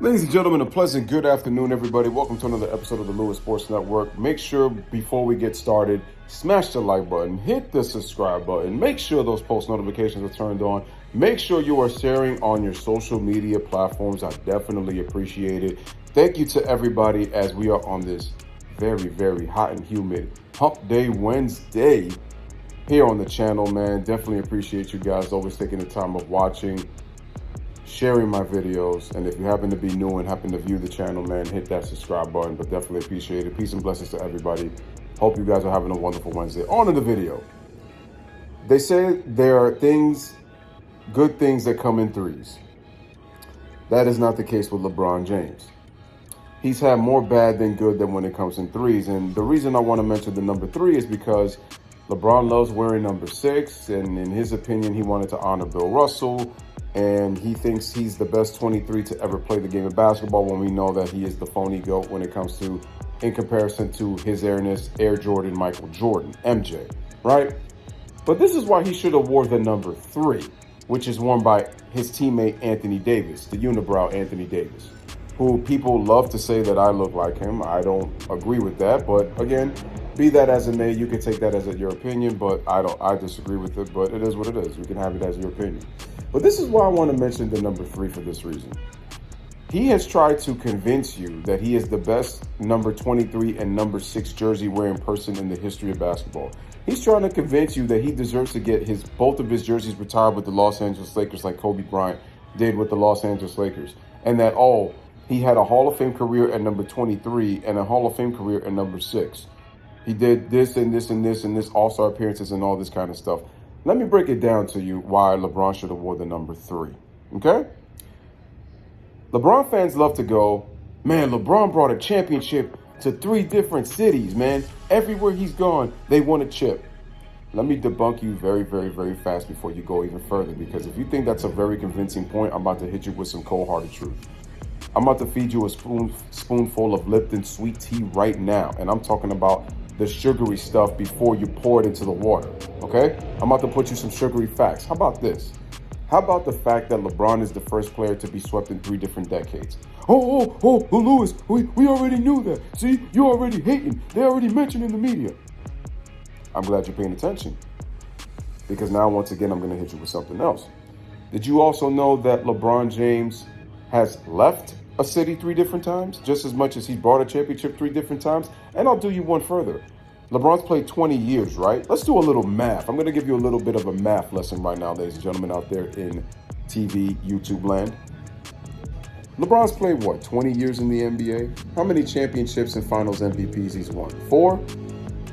Ladies and gentlemen, a pleasant good afternoon, everybody. Welcome to another episode of the Louis Sports Network. Make sure before we get started, smash the like button, hit the subscribe button, make sure those post notifications are turned on. Make sure you are sharing on your social media platforms. I definitely appreciate it. Thank you to everybody as we are on this very, very hot and humid Hump Day Wednesday here on the channel, man. Definitely appreciate you guys always taking the time of watching, sharing my videos, and if you happen to be new and happen to view the channel, man, hit that subscribe button. But definitely appreciate it. Peace and blessings to everybody. Hope you guys are having a wonderful Wednesday. On to the video. They say there are good things that come in threes. That is not the case with LeBron James. He's had more bad than good than when it comes in threes. And the reason I want to mention the number 3 is because LeBron loves wearing number 6, and in his opinion, he wanted to honor Bill Russell. And he thinks he's the best 23 to ever play the game of basketball, when we know that he is the phony GOAT when it comes to, in comparison to his Air Jordan, Michael Jordan, MJ, right? But this is why he should have wore the number 3, which is worn by his teammate Anthony Davis, the unibrow Anthony Davis, who people love to say that I look like him. I don't agree with that, but again, be that as it may, you can take that as your opinion, but I disagree with it, but it is what it is. You can have it as your opinion. But this is why I want to mention the number 3 for this reason. He has tried to convince you that he is the best number 23 and number 6 jersey wearing person in the history of basketball. He's trying to convince you that he deserves to get both of his jerseys retired with the Los Angeles Lakers, like Kobe Bryant did with the Los Angeles Lakers. And that, he had a Hall of Fame career at number 23 and a Hall of Fame career at number 6. He did this and this and this and this all-star appearances and all this kind of stuff. Let me break it down to you why LeBron should have worn the number 3, okay? LeBron fans love to go, man, LeBron brought a championship to 3 different cities, man. Everywhere he's gone, they won a chip. Let me debunk you very, very, very fast before you go even further, because if you think that's a very convincing point, I'm about to hit you with some cold-hearted truth. I'm about to feed you a spoonful of Lipton sweet tea right now, and I'm talking about the sugary stuff before you pour it into the water, okay? I'm about to put you some sugary facts. How about this? How about the fact that LeBron is the first player to be swept in 3 different decades? Louis, we already knew that. See, you already hating. They already mentioned in the media. I'm glad you're paying attention, because now, once again, I'm going to hit you with something else. Did you also know that LeBron James has left a city 3 different times, just as much as he brought a championship 3 different times? And I'll do you one further. LeBron's played 20 years, right? Let's do a little math. I'm going to give you a little bit of a math lesson right now, ladies and gentlemen out there in TV, YouTube land. LeBron's played, 20 years in the NBA? How many championships and finals MVPs he's won? 4?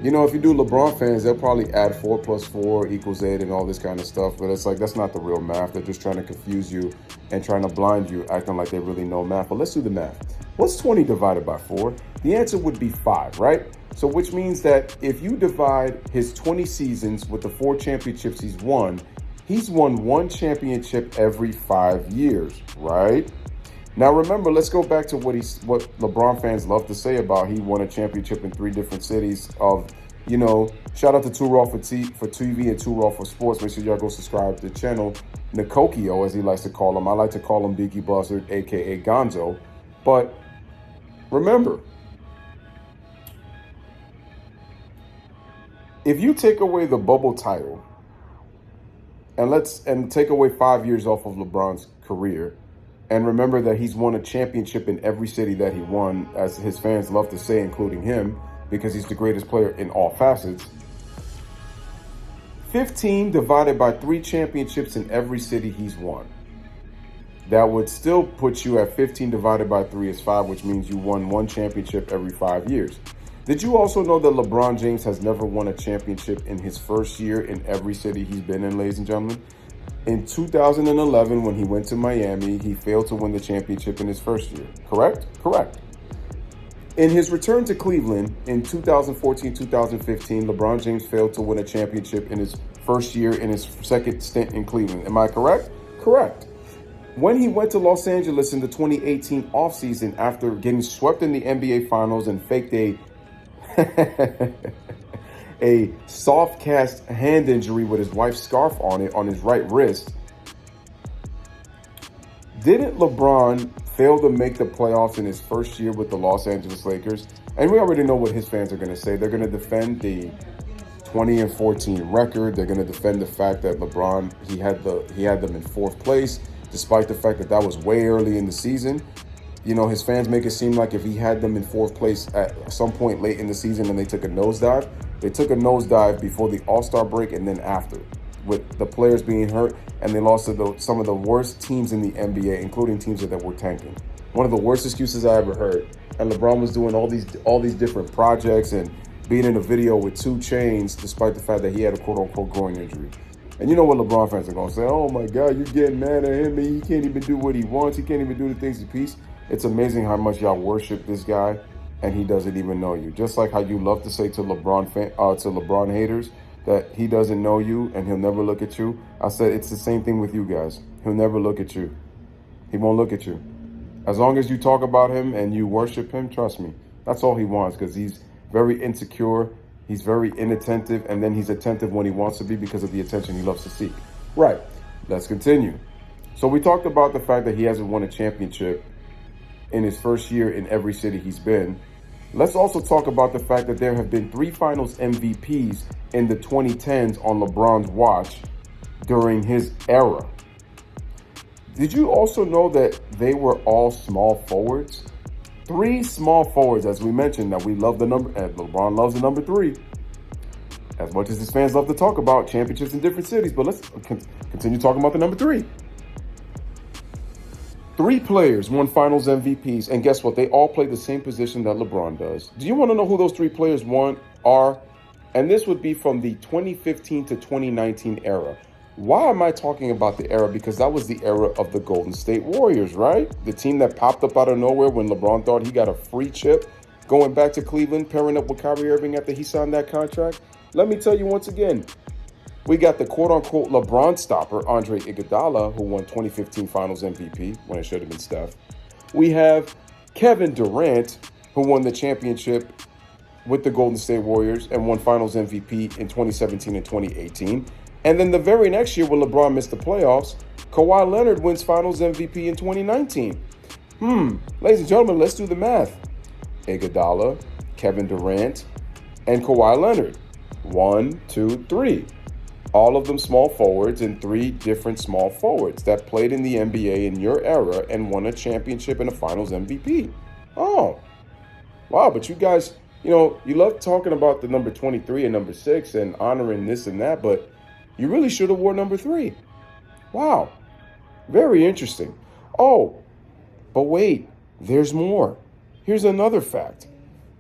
You know, if you do LeBron fans, they'll probably add 4 plus 4 equals 8 and all this kind of stuff. But it's like, that's not the real math. They're just trying to confuse you and trying to blind you, acting like they really know math. But let's do the math. What's 20 divided by 4? The answer would be 5, right? So which means that if you divide his 20 seasons with the 4 championships he's won 1 championship every 5 years, right? Now remember, let's go back to what LeBron fans love to say about he won a championship in 3 different cities of, shout out to Too Raw for TV and Too Raw for Sports. Make sure y'all go subscribe to the channel. Nikokio, as he likes to call him. I like to call him Beaky Buzzard, a.k.a. Gonzo. But remember, if you take away the bubble title and take away 5 years off of LeBron's career, and remember that he's won a championship in every city that he won, as his fans love to say, including him, because he's the greatest player in all facets. 15 divided by 3 championships in every city he's won. That would still put you at 15 divided by 3 is 5, which means you won 1 championship every 5 years. Did you also know that LeBron James has never won a championship in his first year in every city he's been in, ladies and gentlemen? In 2011, when he went to Miami, he failed to win the championship in his first year. Correct? Correct. In his return to Cleveland in 2014-2015, LeBron James failed to win a championship in his first year in his second stint in Cleveland. Am I correct? Correct. When he went to Los Angeles in the 2018 offseason after getting swept in the NBA Finals and faked a soft cast hand injury with his wife's scarf on it on his right wrist, didn't LeBron failed to make the playoffs in his first year with the Los Angeles Lakers. And we already know what his fans are going to say. They're going to defend the 20-14 record. They're going to defend the fact that LeBron, he had them in fourth place, despite the fact that that was way early in the season. You know, his fans make it seem like if he had them in fourth place at some point late in the season and they took a nosedive, they took a nosedive before the All-Star break and then after, with the players being hurt, and they lost to some of the worst teams in the NBA, including teams that were tanking. One of the worst excuses I ever heard. And LeBron was doing all these different projects and being in a video with 2 Chainz, despite the fact that he had a quote-unquote groin injury. And you know what LeBron fans are going to say? Oh, my God, you're getting mad at him. He can't even do what he wants. He can't even do the things he please. It's amazing how much y'all worship this guy, and he doesn't even know you. Just like how you love to say to LeBron haters that he doesn't know you and he'll never look at you. I said it's the same thing with you guys. He'll never look at you. He won't look at you. As long as you talk about him and you worship him, trust me, that's all he wants, because he's very insecure. He's very inattentive, and then he's attentive when he wants to be because of the attention he loves to seek. Right. Let's continue. So we talked about the fact that he hasn't won a championship in his first year in every city he's been. Let's also talk about the fact that there have been 3 finals MVPs in the 2010s on LeBron's watch during his era. Did you also know that they were all small forwards? 3 small forwards, as we mentioned, that we love the number, and LeBron loves the number 3. As much as his fans love to talk about championships in different cities, but let's continue talking about the number 3. 3 players won finals MVPs, and guess what? They all play the same position that LeBron does. Do you want to know who those 3 players are? And this would be from the 2015 to 2019 era. Why am I talking about the era? Because that was the era of the Golden State Warriors, right? The team that popped up out of nowhere when LeBron thought he got a free chip going back to Cleveland, pairing up with Kyrie Irving after he signed that contract. Let me tell you once again, we got the quote-unquote LeBron stopper, Andre Iguodala, who won 2015 Finals MVP when it should have been Steph. We have Kevin Durant, who won the championship with the Golden State Warriors and won Finals MVP in 2017 and 2018. And then the very next year when LeBron missed the playoffs, Kawhi Leonard wins Finals MVP in 2019. Ladies and gentlemen, let's do the math. Iguodala, Kevin Durant, and Kawhi Leonard. 1, 2, 3. All of them small forwards, and 3 different small forwards that played in the NBA in your era and won a championship and a Finals MVP. Oh, wow. But you guys, you love talking about the number 23 and number 6 and honoring this and that, but you really should have worn number 3. Wow. Very interesting. Oh, but wait, there's more. Here's another fact.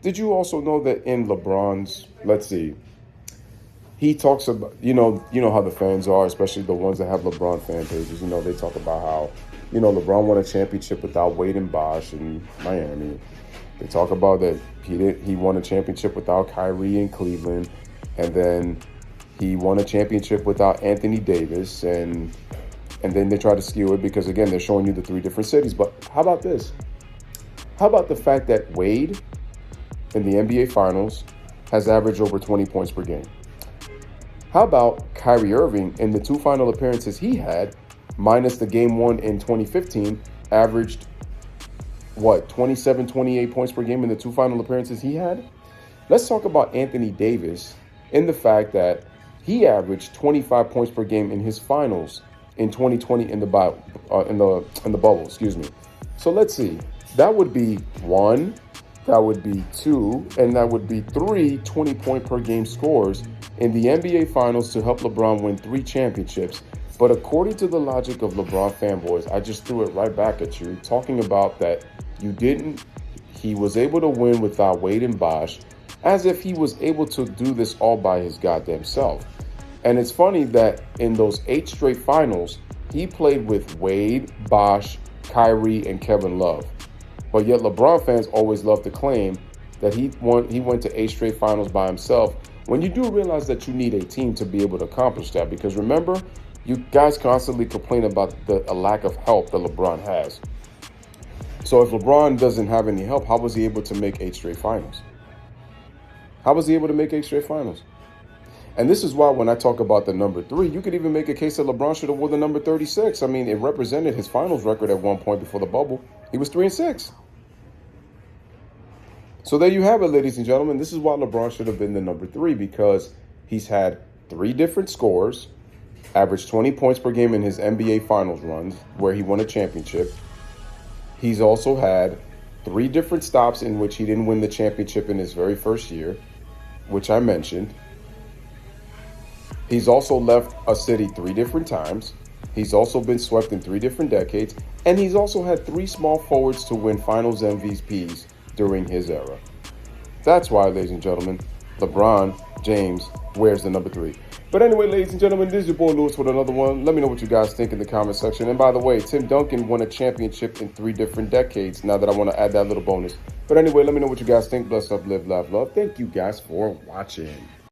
Did you also know that in LeBron's, let's see, he talks about, you know how the fans are, especially the ones that have LeBron fan pages. They talk about how, LeBron won a championship without Wade and Bosh in Miami. They talk about that he won a championship without Kyrie in Cleveland, and then he won a championship without Anthony Davis, and then they try to skew it because, again, they're showing you the 3 different cities. But how about this? How about the fact that Wade in the NBA Finals has averaged over 20 points per game? How about Kyrie Irving in the 2 final appearances he had, minus the game 1 in 2015, averaged, 27, 28 points per game in the 2 final appearances he had? Let's talk about Anthony Davis in the fact that he averaged 25 points per game in his finals in 2020 in the bubble, excuse me. So let's see. That would be 1, that would be 2, and that would be 3 20-point per game scores in the NBA Finals to help LeBron win 3 championships. But according to the logic of LeBron fanboys, I just threw it right back at you, talking about that he was able to win without Wade and Bosh, as if he was able to do this all by his goddamn self. And it's funny that in those 8 straight finals, he played with Wade, Bosh, Kyrie, and Kevin Love. But yet LeBron fans always love to claim that he went to 8 straight finals by himself, when you do realize that you need a team to be able to accomplish that. Because remember, you guys constantly complain about a lack of help that LeBron has. So if LeBron doesn't have any help, how was he able to make 8 straight finals? How was he able to make 8 straight finals? And this is why when I talk about the number 3, you could even make a case that LeBron should have worn the number 36. I mean, it represented his finals record at one point before the bubble. He was 3-6. So there you have it, ladies and gentlemen. This is why LeBron should have been the number 3, because he's had 3 different scores, averaged 20 points per game in his NBA Finals runs, where he won a championship. He's also had 3 different stops in which he didn't win the championship in his very first year, which I mentioned. He's also left a city 3 different times. He's also been swept in 3 different decades. And he's also had 3 small forwards to win Finals MVPs during his era. That's why, ladies and gentlemen, LeBron James wears the number 3. But anyway, ladies and gentlemen, this is your boy Louis with another one. Let me know what you guys think in the comment section. And by the way, Tim Duncan won a championship in 3 different decades. Now that I want to add that little bonus. But anyway, let me know what you guys think. Bless up, live, laugh, love. Thank you guys for watching.